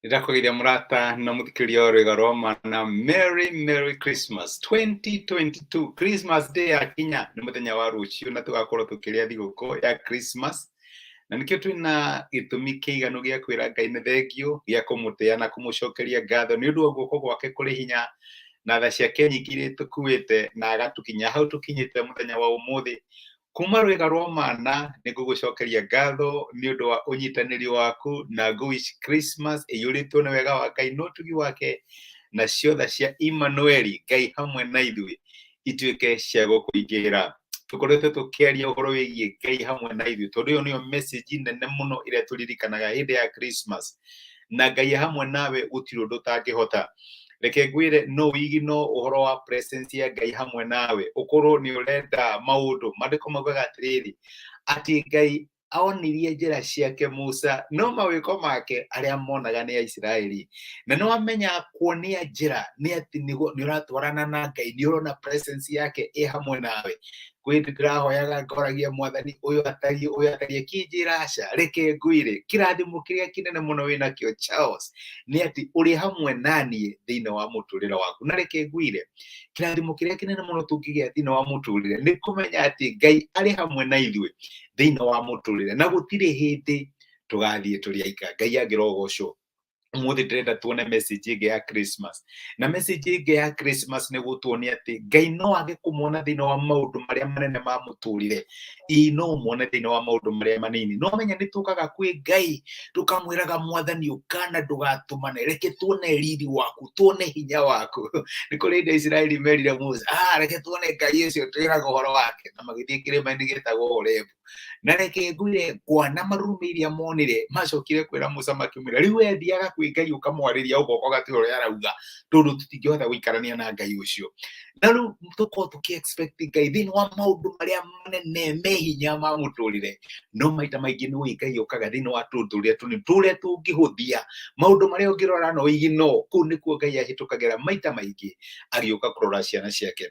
Ndakũgeithia mũrata na mũthikĩrĩria rwĩga rwa mana Merry Christmas 2022. Christmas Day yakinya nĩ mũthenya wa rũciũ na tũgakorwo tũkĩrĩa thigũkũ ya Christmas. Na nĩkĩo twĩna gĩtũmi kĩiganu gĩa kwĩra Ngai nĩ thengio, gĩa kũmũtĩa na kũmũcokeria ngatho nĩ ũndũ wa guoko gwake kũrĩ hinya na tha ciake nyingĩ iria tũkuĩte na agatũkinya hau tũkinyĩte mũthenya wa ũmũthĩ. Kuma rwĩga rwa mana nĩ ngũgũcokeria ngatho nĩ ũndũ wa ũnyitanĩri waku na ngũwish Christmas ĩiyũrĩtwo nĩ wega wa Ngai na ũtugi wake na ciothe cia Emmanuel Ngai hamwe na ithuĩ ituĩke cia gũkũingĩra. Tũkoretwo tũkĩaria ũhoro wĩgiĩ Ngai hamwe na ithuĩ tondũ ĩyo nĩyo message nene mũno ĩrĩa tũririkanaga hĩndĩ ya Christmas. Na Ngai hamwe nawe gũtirĩ ũndũ ũtangĩhota. Reke ngwĩre no wigi no ũhoro wa presence ya Ngai hamwe nawe ũkorwo nĩ ũrenda maũndũ maandĩko maugaga atĩrĩrĩ atĩ Ngai aonirie njĩra ciake Musa no mawĩko make arĩa monaga nĩ Aisiraeli. Na nĩ wamenya kuonia njĩra nĩ atĩ nĩ ũratwarana na Ngai, nĩ ũrona presence yake ĩ hamwe nawe. Kwĩ ndĩrahoyaga ngoragia Mwathani ũyũ atariĩ kĩnjĩra aca. Reke ngwĩre kĩrathimo kĩrĩa kĩnene mũno wĩnakĩo Charles nĩ atĩ ũrĩ hamwe naniĩ thĩinĩ wa mũtũrĩre waku. Na reke ngwĩre kĩrathimo kĩrĩa kĩnene mũno tũngĩgĩa thĩinĩ wa mũtũrĩre nĩ kũmenya atĩ Ngai arĩ hamwe na ithuĩ thĩinĩ wa mũtũrĩre na gũtirĩ hĩndĩ tũgathiĩ tũrĩ aika. Ngai angĩrogocwo. Ũmũthĩ ndĩrenda tuone message ĩngĩ ya Christmas. Na message ĩngĩ ya Christmas nĩ gũtuonia atĩ Ngai no age kũmuona thĩinĩ wa maũndũ marĩa manene ma mũtũrĩre. No ũmuone thĩinĩ wa maũndũ marĩa manini. No menya nĩ tũkaga kwĩ Ngai tũkamwĩraga Mwathani ũkana ndũgatũmane, reke tuone riri waku, tuone hinya waku. Nĩ kũrĩ hĩndĩ Isiraeli merire Musa, reke tuone Ngai ũcio twĩraga ũhoro wake, na magĩthiĩ kĩrĩma-inĩ gĩtagwo Horebu. Na reke ngwĩre kwana marurumĩ iria monire macokire kwĩra Musa makĩmwĩra rĩu we thiaga kwĩ Ngai ũkamwarĩria ũgoko gatiga ũrĩa arauga tondũ tũtingĩhota gũikarania na Ngai ũcio. Na rĩu tũkorwo tũkĩ-expect Ngai thĩinĩ wa maũndũ marĩa manene me hinya ma mũtũrĩre. No maita maingĩ nĩ ũĩ Ngai ũkaga thĩinĩ wa tũndũ tũrĩa tũnini tũrĩa tũngĩhũthia maũndũ marĩa ũngĩrora no igi no. Kũu nĩkuo Ngai ahĩtũkagĩra maita maingĩ agĩũka kũrora ciana ciake.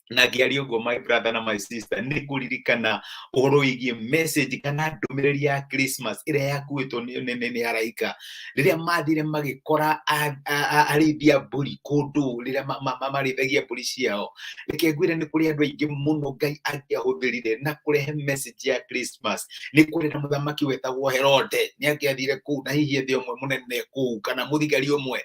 Na ngĩaria ũguo my brother na my sister nĩ kũririkana ũhoro wĩgiĩ message kana ndũmĩrĩri ya Christmas ĩrĩa yakuĩtwo nĩ araika rĩrĩa mathire magĩkora arĩithia mbũri kũndũ rĩrĩa marĩithagia mbũri ciao. Reke ngwĩre nĩ kũrĩ andũ aingĩ mũno Ngai angĩahũthĩrire na kũrehe message ya Christmas. Nĩ kũrĩ na mũthamaki wetagwo Herode nĩ angĩathire kũu na hihi thĩ ũmwe mũnene kũu kana mũthigari ũmwe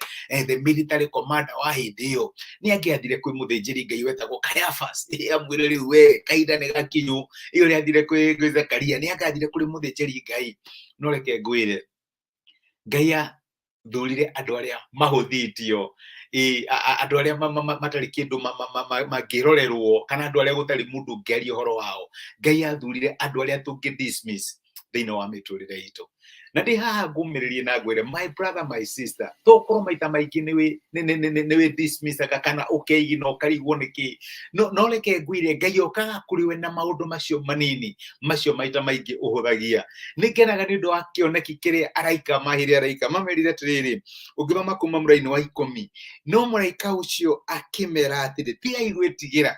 the military commander wa hĩndĩ ĩyo nĩ angĩathire kwĩ mũthĩnjĩri Ngai wetagwo amwĩre rĩu we kahinda nĩ gakinyu. Iyo rĩa athire kwĩ Zakaria nĩ akathire kũrĩ mũthĩnjĩri Ngai. No reke ngwĩre Ngai athurire andũ arĩa mahũthĩtio, andũ arĩa matarĩ kĩndũ mangĩrorerwo kana andũ arĩa gũtarĩ mũndũ ũngĩaria ũhoro wao. Ngai athurire andũ arĩa tũngĩ dismiss thĩinĩ wa mĩtũrĩre itũ. Na ndĩ haha ngũmĩrĩrie na ngwĩre my brother my sister tokorwo maita maingĩ nĩwĩ dismissaga kana ũkeigi na ũkarigwo nĩkĩ. No reke ngwĩre Ngai okaga kũrĩ we na maũndũ macio manini macio maita maingĩ ũhũthagia. Nĩ ngenaga nĩ ũndũ wa kĩoneki kĩrĩa araika mahire araika mamerire atĩrĩrĩ ũngĩthoma kuma mũraini wa 10 no mũraika ũcio akĩmera atĩrĩ tigai gwĩtigĩra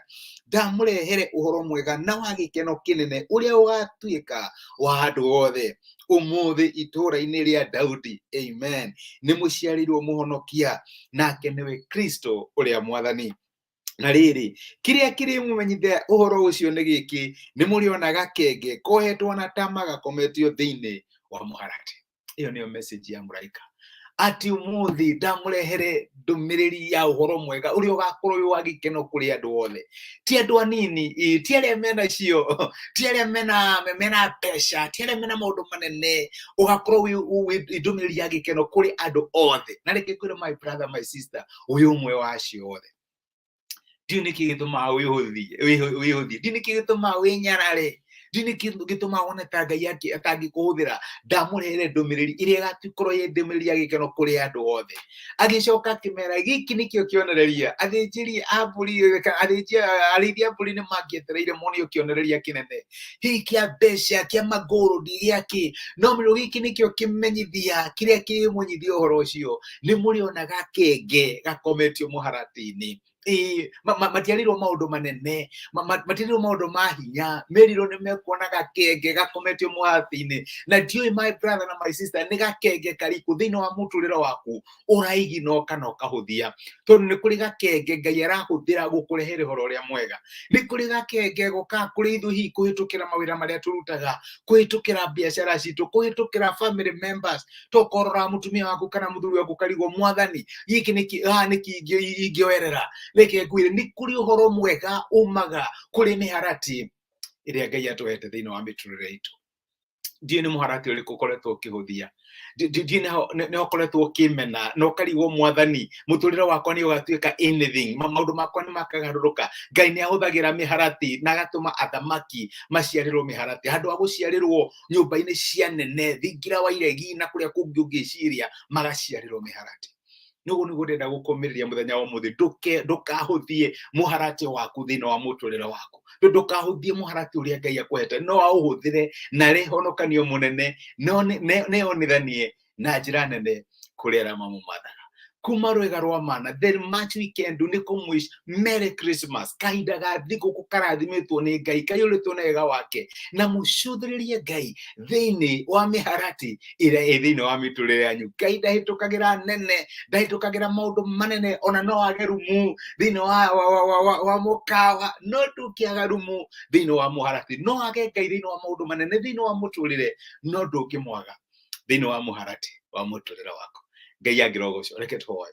ndamũrehere ũhoro mwega na wa gĩkeno kĩnene ũrĩa ũgatuĩka wa andũ othe ũmũthĩ itũũra-inĩ rĩa Daudi. Amen. Nĩ mũciarĩirwo mũhonokia nake nĩwe Kristo ũrĩa Mwathani. Na rĩrĩ kĩrĩa kĩrĩ mũmenyithia ũhoro ũcio nĩ gĩkĩ, nĩ mũrĩona gakenge kohetwo na tama gakometio thĩinĩ wa mũharatĩ. Ĩyo nĩyo message ya mũraika atĩ ũmũthĩ ndamũrehere ndũmĩrĩri ya ũhoro mwega ũrĩa ũgakorwo wĩ wa gĩkeno kũrĩ andũ othe. Ti andũ anini, ti arĩa menacio, ti arĩa mena mbeca, ti arĩa mena maũndũ manene, ũgakorwo wĩ ndũmĩrĩri ya gĩkeno kũrĩ andũ othe. Na reke kwĩre my brother my sister ũyũ ũmwe wa acio othe. Ndiũ nĩkĩ gĩtũmaga wĩhũthie, ndiũ nĩkĩ gĩtũmaga wĩnyarare, ndiũ nĩkĩ gĩtũmaga wone ta Ngai atangĩkũhũthĩra. Ndamũrehere ndũmĩrĩri ĩrĩa ĩgatuĩkorwo ĩ ndũmĩrĩri ya gĩkeno kũrĩ andũ othe. Agĩcoka akĩmera gĩkĩ nĩkĩo kĩonereria athĩnjĩri a mbũri, arĩithia a mbũri nĩ mangĩetereire monio kĩonereria kĩnene hihi kĩa mbeca kĩa magũrũndi gĩakĩ. No gĩkĩ nĩkĩo kĩmenyithia kĩrĩa kĩmũnyithia ũhoro ũcio. Nĩ mũrĩona gakenge gakometio mũharatĩ-inĩ matiarirwo maundu manene matiarirwo maundu ma hinya merirwo nĩ mekuona gakenge gakometio mũharatĩ-inĩ na ndiũĩ my brother na my sister nĩ gakenge kariku thĩinĩ wa mũtũrĩre waku ũraigina kana ũkahũthia tondũ nĩ kũrĩ gakenge Ngai arahũthĩra gũkũrehere ũhoro ũrĩa mwega nĩ kũrĩ gakenge goka kũrĩ ithuĩ kũhĩtũkĩra mawĩra marĩa tũrutaga kũhĩtũkĩra biacara citũ kũhĩtũkĩra family members tokorora mũtumia waku kana mũthuri waku karigwo mwathani gĩkĩ nĩkĩ ingĩoerera reke ngwĩre nĩ kũrĩ ũhoro mwega umaga kũrĩ mĩharatĩ ĩrĩa Ngai atũhete thĩinĩ wa mĩtũrĩre itũ ndiĩ nĩ mũharatĩ ũrĩkũ ũkoretwo ũkĩhũthia ndiĩ nĩ ũkoretwo ũkĩmena na ũkarigwo mwathani mũtũrĩre wakwa nĩ ũgatuĩka anything maũndũ makwa nĩ makagarũrũka Ngai nĩ ahũthagĩra mĩharatĩ na agatũma athamaki maciarĩrwo mĩharatĩ handũ ha gũciarĩrwo nyũmba-inĩ cia nene thingira wa iregi na kũrĩa kũngĩ ũngĩciria magaciarĩrwo mĩharatĩ nĩguo nĩguo ndĩrenda gũkũmĩrĩria mũthenya wa ũmũthĩ ndũkahũthie mũharatĩ waku thĩinĩ wa mũtũrĩre waku ndũkahũthie mũharatĩ ũrĩa Ngai akũhete no aũhũthĩre na arĩ honokanio mũnene neyonithanie na njĩra nene kũrĩ arĩa mamũmathaga kuma rwega rwa mana there much we can do nĩ kũmwish Merry Christmas kahinda ga thigũkũ karathimĩtwo nĩ Ngai kaiyũrĩtwo na wega wake na mũcũthĩrĩrie Ngai thĩinĩ wa mĩharatĩ ĩrĩa ĩ thĩinĩ wa mĩtũrĩre yanyu Ngai ndahĩtũkagĩra nene ndahĩtũkagĩra maũndũ manene ona no age rumu thĩinĩ wa mũkawa no ndũkĩaga rumu thĩinĩ wa mũharatĩ no age Ngai thĩinĩ wa maũndũ manene thĩinĩ wa mũtũrĩre no ndũngĩmwaga thĩinĩ wa mũharatĩ wa mũtũrĩre waku Ngai angĩrogoco reke tũhoe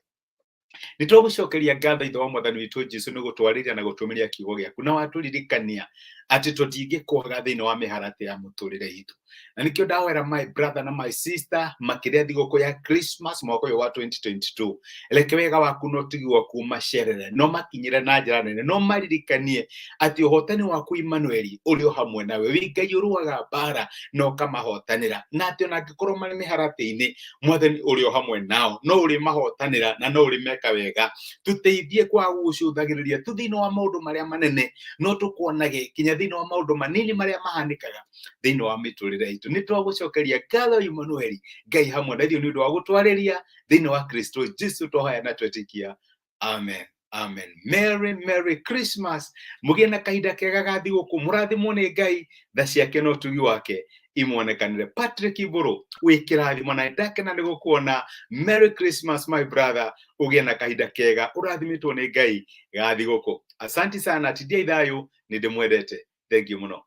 nĩ tũgũcokeria ngatho ithe wa mwathani witũ Jesũ nĩ gũtwarĩria na gũtũmĩria kiugo gĩaku na watũririkania atĩ tũtingĩkwaga thĩinĩ wa mĩharatĩ ya mũtũrĩre itũ na nĩkĩo ndahoera my brother na my sister makĩria thigũkũ ya Christmas mwaka ũyũ wa 2022 reke wega waku no tigwo kumacerere no makinyĩre na njĩra nene no maririkanie atĩ ũhotani waku Emmanuel ũrĩ o hamwe nawe wĩ Ngai ũrũaga mbara no ũkamahotanĩra na atĩ ona angĩkorwo marĩ mĩharatĩ-inĩ mwathani ũrĩ o hamwe nao no ũrĩ mahotanĩra na no ũrĩ meka wega tũteithie kwa gũcũthagĩrĩria thĩinĩ wa maũndũ marĩa manene no tũkuonage kinya thĩinĩ wa maũndũ manini marĩa mahanĩkaga thĩinĩ wa mĩtũrĩre itũ nĩ twagũcokeria ngatho Emmanuel Ngai hamwe na ithuĩ nĩ ũndũ wa gũtwarĩria thĩinĩ wa Kristo Jesũ tũhoya na twetĩkia amen amen Merry Christmas mũgĩe na kahinda kega ga thigũkũ mũrathimwo nĩ Ngai tha ciake na ũtugi wake imuonekanire Patrick Ibũrũ wĩ kĩrathimo na ndakena nĩ gũkuona Merry Christmas my brother ũgĩe na kahinda kega ũrathimĩtwo nĩ Ngai ga thigũkũ asanti sana tidia ithayũ nĩ ndĩmwendete thank you mũno